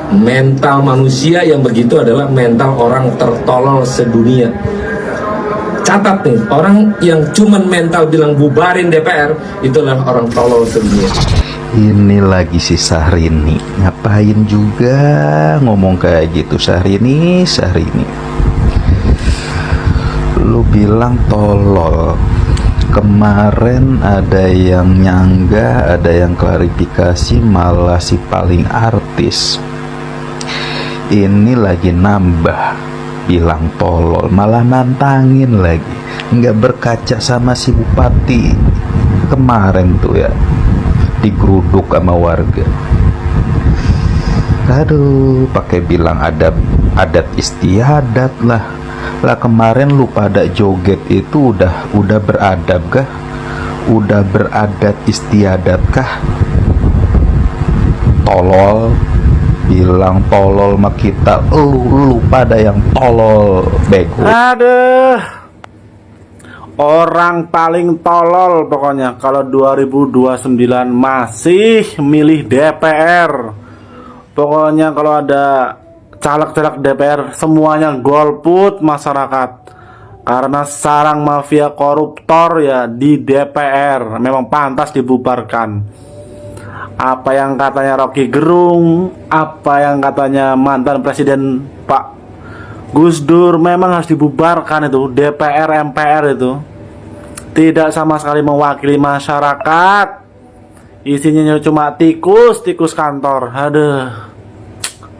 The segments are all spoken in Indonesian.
Mental manusia yang begitu adalah mental orang tertolol sedunia. Catat nih, orang yang cuman mental bilang bubarin DPR, itulah orang tolol sedunia. Ini lagi si Syahrini, ngapain juga ngomong kayak gitu? Syahrini, lu bilang tolol. Kemarin ada yang nyangga, ada yang klarifikasi, malah si paling artis ini lagi nambah bilang tolol, malah nantangin lagi, nggak berkaca sama si bupati kemarin tuh ya, digeruduk sama warga. Aduh, pakai bilang adat istiadat lah. Lah kemarin lu pada joget itu udah beradab kah? Udah beradat istiadat kah? Tolol, bilang tolol sama kita, lu pada yang tolol, bego. Aduh, orang paling tolol pokoknya kalau 2029 masih milih DPR. Pokoknya kalau ada caleg-caleg DPR semuanya golput masyarakat, karena sarang mafia koruptor ya di DPR memang pantas dibubarkan. Apa yang katanya Rocky Gerung, apa yang katanya mantan presiden Pak Gus Dur, memang harus dibubarkan itu. DPR MPR itu tidak sama sekali mewakili masyarakat, isinya cuma tikus kantor. Aduh,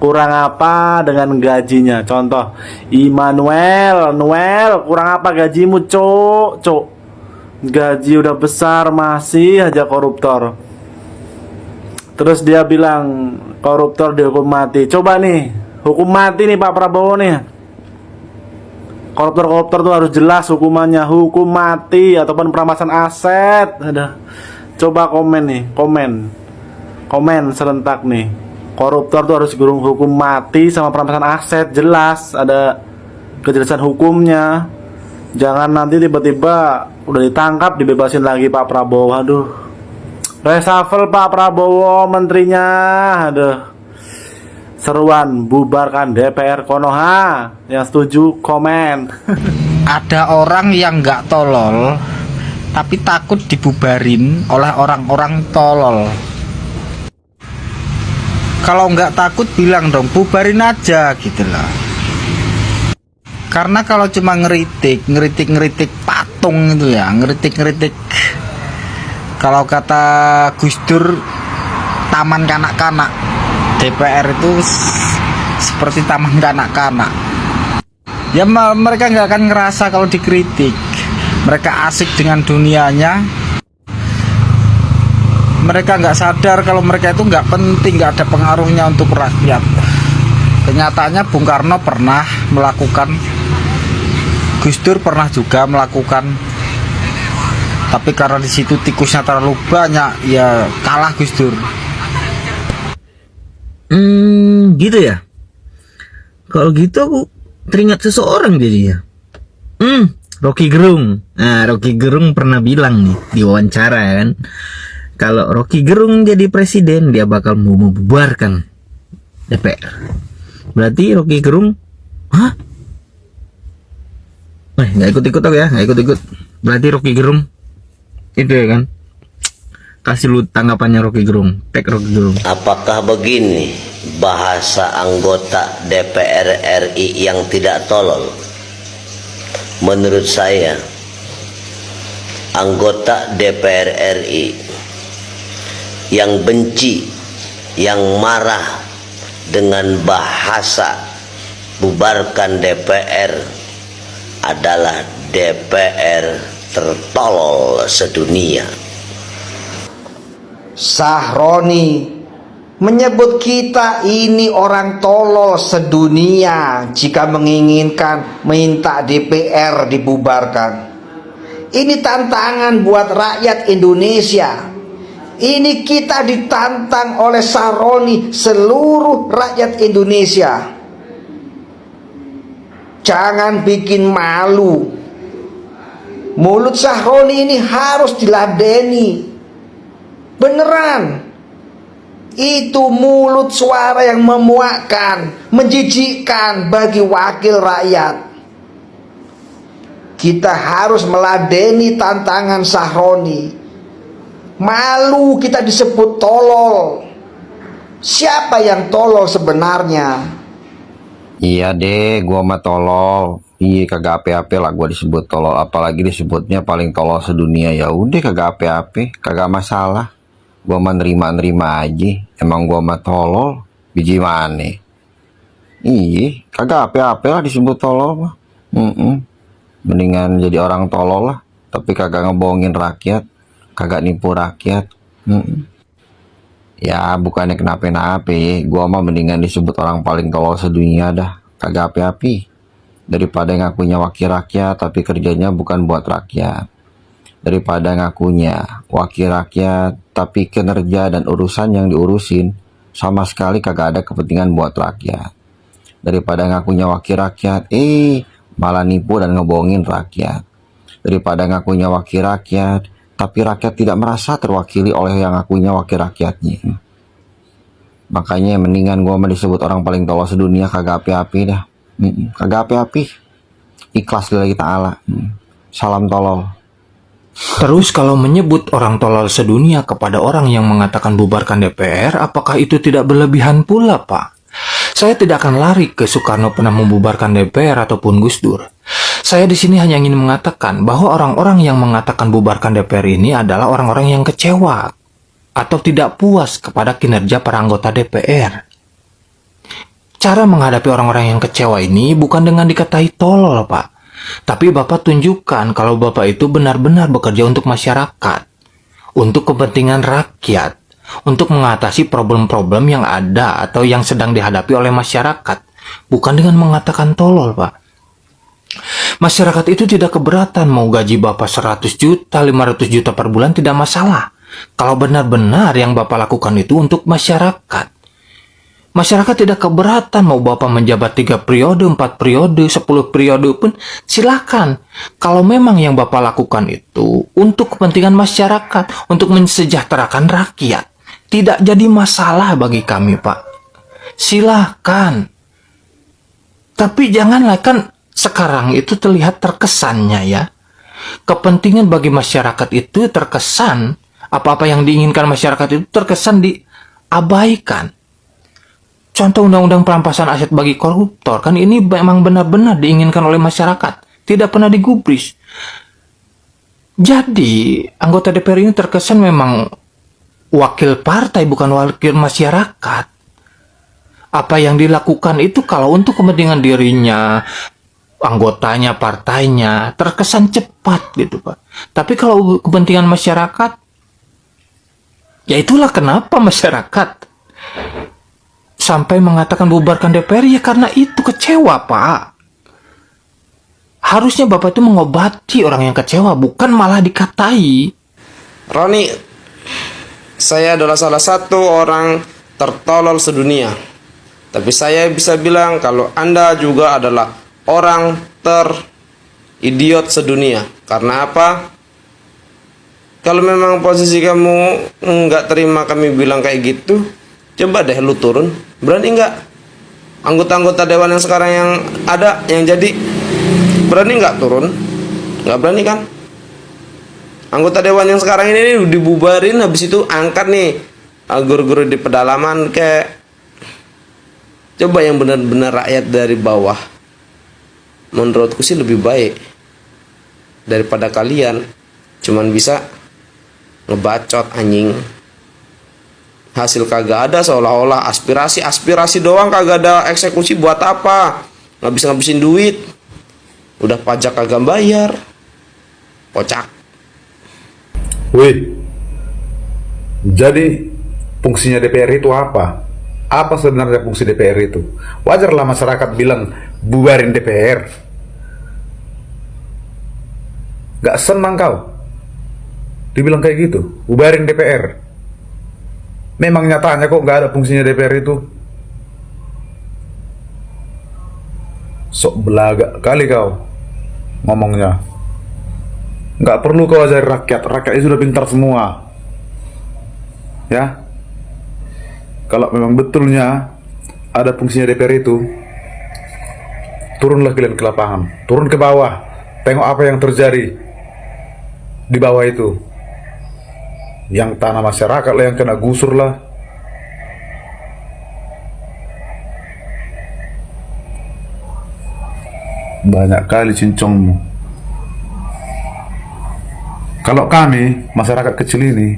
kurang apa dengan gajinya? Contoh Immanuel, Noel, kurang apa gajimu, cok? Gaji udah besar masih aja koruptor. Terus dia bilang koruptor dihukum mati. Coba nih, hukum mati nih Pak Prabowo nih. Koruptor tuh harus jelas hukumannya, hukum mati ataupun perampasan aset. Ada. Coba komen nih, komen serentak nih. Koruptor tuh harus hukum mati sama perampasan aset, jelas ada kejelasan hukumnya. Jangan nanti tiba-tiba udah ditangkap dibebasin lagi Pak Prabowo. Aduh. Reshuffle Pak Prabowo menterinya. Aduh. Seruan bubarkan DPR Konoha. Yang setuju komen. Ada orang yang nggak tolol tapi takut dibubarin oleh orang-orang tolol. Kalau nggak takut bilang dong bubarin aja gitu lah. Karena kalau cuma ngeritik patung itu ya, ngeritik. Kalau kata Gus Dur, taman kanak-kanak. DPR itu seperti taman kanak-kanak. Ya mereka nggak akan ngerasa kalau dikritik. Mereka asik dengan dunianya. Mereka nggak sadar kalau mereka itu nggak penting, nggak ada pengaruhnya untuk rakyat. Kenyataannya Bung Karno pernah melakukan, Gus Dur pernah juga melakukan. Tapi karena di situ tikusnya terlalu banyak, ya kalah Gus Dur. Gitu ya. Kalau gitu aku teringat seseorang jadinya. Rocky Gerung. Nah, Rocky Gerung pernah bilang nih di wawancara kan, kalau Rocky Gerung jadi presiden dia bakal mau membubarkan DPR. Berarti Rocky Gerung, nggak ikut-ikut aku ya, nggak ikut-ikut. Berarti Rocky Gerung itu ya kan. Kasih lu tanggapannya Rocky Gerung, Rocky Gerung. Apakah begini bahasa anggota DPR RI yang tidak tolol? Menurut saya, anggota DPR RI yang benci, yang marah dengan bahasa bubarkan DPR adalah DPR tertolol sedunia. Sahroni menyebut kita ini orang tolol sedunia jika menginginkan minta DPR dibubarkan. Ini tantangan buat rakyat Indonesia. Ini kita ditantang oleh Sahroni, seluruh rakyat Indonesia. Jangan bikin malu. Mulut Sahroni ini harus diladeni. Beneran. Itu mulut suara yang memuakkan, menjijikkan bagi wakil rakyat. Kita harus meladeni tantangan Sahroni. Malu kita disebut tolol. Siapa yang tolol sebenarnya? Iya deh, gua mah tolol. Iya, kagak ape-ape lah gua disebut tolol, apalagi disebutnya paling tolol sedunia. Ya udah, kagak ape-ape, kagak masalah. Gua mah nerima aja. Emang gua mah tolol, biji mane. Iya, kagak ape-ape lah disebut tolol mah. Mendingan jadi orang tolol lah, tapi kagak ngebohongin rakyat, kagak nipu rakyat. Ya bukannya kenapa-napa, gua mah mendingan disebut orang paling tolol sedunia dah, kagak api-api, daripada ngakunya wakil rakyat tapi kerjanya bukan buat rakyat, daripada ngakunya wakil rakyat tapi kinerja dan urusan yang diurusin sama sekali kagak ada kepentingan buat rakyat, daripada ngakunya wakil rakyat malah nipu dan ngebohongin rakyat, daripada ngakunya wakil rakyat tapi rakyat tidak merasa terwakili oleh yang ngakunya wakil rakyatnya. Makanya mendingan gua mah disebut orang paling tolol sedunia, kagak api-api dah. Kagak api-api. Ikhlas lillahi ta'ala. Salam tolol. Terus kalau menyebut orang tolol sedunia kepada orang yang mengatakan bubarkan DPR, apakah itu tidak berlebihan pula, Pak? Saya tidak akan lari ke Soekarno pernah membubarkan DPR ataupun Gus Dur. Saya di sini hanya ingin mengatakan bahwa orang-orang yang mengatakan bubarkan DPR ini adalah orang-orang yang kecewa atau tidak puas kepada kinerja para anggota DPR. Cara menghadapi orang-orang yang kecewa ini bukan dengan dikatai tolol, Pak. Tapi Bapak tunjukkan kalau Bapak itu benar-benar bekerja untuk masyarakat, untuk kepentingan rakyat, untuk mengatasi problem-problem yang ada atau yang sedang dihadapi oleh masyarakat, bukan dengan mengatakan tolol, Pak. Masyarakat itu tidak keberatan mau gaji Bapak 100 juta, 500 juta per bulan tidak masalah. Kalau benar-benar yang Bapak lakukan itu untuk masyarakat. Masyarakat tidak keberatan mau Bapak menjabat 3 periode, 4 periode, 10 periode pun silakan. Kalau memang yang Bapak lakukan itu untuk kepentingan masyarakat, untuk mensejahterakan rakyat, tidak jadi masalah bagi kami, Pak. Silakan. Tapi janganlah, kan sekarang itu terlihat terkesannya ya. Kepentingan bagi masyarakat itu terkesan, apa-apa yang diinginkan masyarakat itu terkesan diabaikan. Contoh undang-undang perampasan aset bagi koruptor, kan ini memang benar-benar diinginkan oleh masyarakat, tidak pernah digubris. Jadi, anggota DPR ini terkesan memang wakil partai, bukan wakil masyarakat. Apa yang dilakukan itu kalau untuk kepentingan dirinya, anggotanya, partainya, terkesan cepat gitu, Pak. Tapi kalau kepentingan masyarakat, ya itulah kenapa masyarakat sampai mengatakan bubarkan DPR, ya karena itu kecewa, Pak. Harusnya Bapak itu mengobati orang yang kecewa, bukan malah dikatai. Roni, saya adalah salah satu orang tertolol sedunia. Tapi saya bisa bilang kalau Anda juga adalah orang teridiot sedunia. Karena apa? Kalau memang posisi kamu nggak terima kami bilang kayak gitu, coba deh lu turun. Berani nggak? Anggota-anggota dewan yang sekarang yang ada, yang jadi, berani nggak turun? Nggak berani kan? Anggota dewan yang sekarang ini dibubarin, habis itu angkat nih guru-guru di pedalaman kayak. Coba yang benar-benar rakyat dari bawah. Menurutku sih lebih baik daripada kalian cuman bisa ngebacot anjing. Hasil kagak ada, seolah-olah aspirasi doang, kagak ada eksekusi. Buat apa? Ngabis-ngabisin duit, udah pajak kagak bayar, kocak. Wih, jadi fungsinya DPR itu apa? Apa sebenarnya fungsi DPR itu? Wajarlah masyarakat bilang bubarin DPR. Gak senang kau dibilang kayak gitu, bubarin DPR. Memang nyatanya kok gak ada fungsinya DPR itu. Sok belaga kali kau ngomongnya. Gak perlu kau ajari rakyat, rakyat itu sudah pintar semua. Ya, kalau memang betulnya ada fungsinya DPR itu, turunlah kalian ke lapangan, turun ke bawah, tengok apa yang terjadi di bawah itu. Yang tanah masyarakat lah yang kena gusur lah. Banyak kali cincongmu. Kalau kami, masyarakat kecil ini,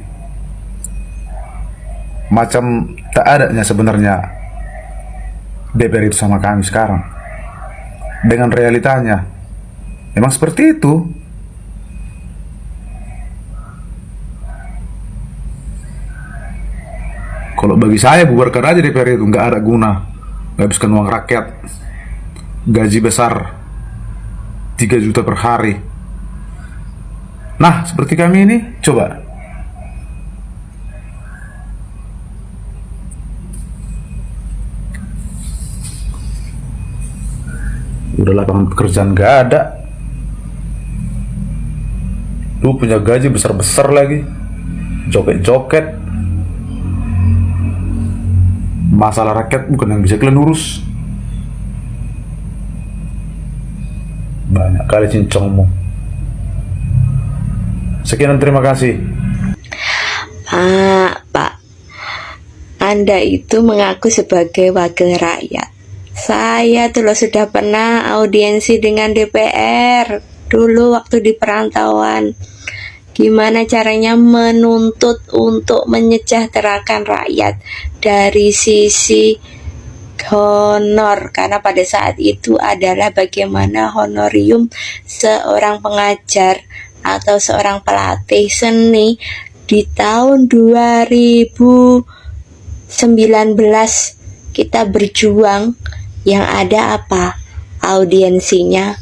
macam tak adanya sebenarnya DPR itu sama kami sekarang. Dengan realitanya, memang seperti itu. Kalau bagi saya, bubarkan aja DPR itu, nggak ada guna. Habiskan uang rakyat, gaji besar 3 juta per hari. Nah, seperti kami ini, coba udah lapangan pekerjaan gak ada, lu punya gaji besar-besar lagi, joget-joget. Masalah rakyat bukan yang bisa kalian urus. Banyak kali cincongmu. Sekian, terima kasih. Pak, Anda itu mengaku sebagai wakil rakyat. Saya tuh loh sudah pernah audiensi dengan DPR dulu waktu di perantauan. Gimana caranya menuntut untuk menyejahterakan rakyat dari sisi honor, karena pada saat itu adalah bagaimana honorium seorang pengajar atau seorang pelatih seni di tahun 2019 kita berjuang, yang ada apa? Audiensinya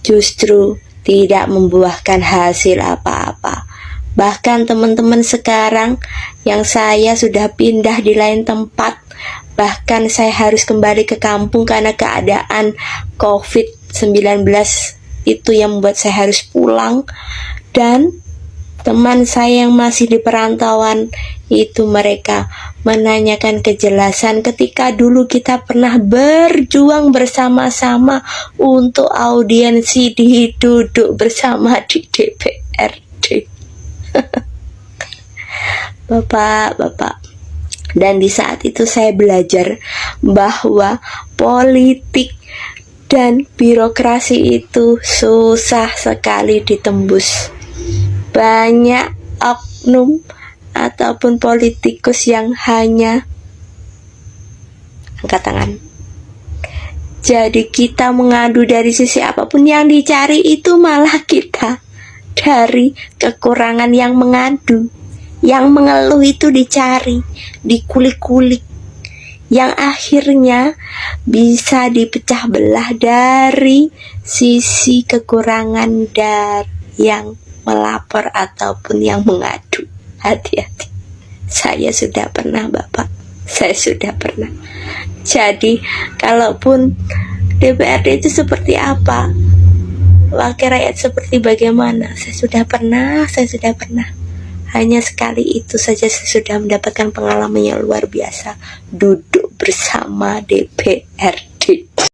justru tidak membuahkan hasil apa-apa. Bahkan teman-teman sekarang yang saya sudah pindah di lain tempat, bahkan saya harus kembali ke kampung karena keadaan COVID-19 itu yang membuat saya harus pulang. Dan teman saya yang masih di perantauan itu, mereka menanyakan kejelasan ketika dulu kita pernah berjuang bersama-sama untuk audiensi duduk bersama di DPRD. Bapak. Dan di saat itu saya belajar bahwa politik dan birokrasi itu susah sekali ditembus. Banyak oknum ataupun politikus yang hanya angkat tangan. Jadi kita mengadu dari sisi apapun, yang dicari itu malah kita dari kekurangan yang mengadu. Yang mengeluh itu dicari, dikulik-kulik, yang akhirnya bisa dipecah belah dari sisi kekurangan dari yang melapor ataupun yang mengadu. Hati-hati. Saya sudah pernah, Bapak. Saya sudah pernah. Jadi, kalaupun DPRD itu seperti apa, wakil rakyat seperti bagaimana, saya sudah pernah. Hanya sekali itu saja saya sudah mendapatkan pengalaman yang luar biasa, duduk bersama DPRD.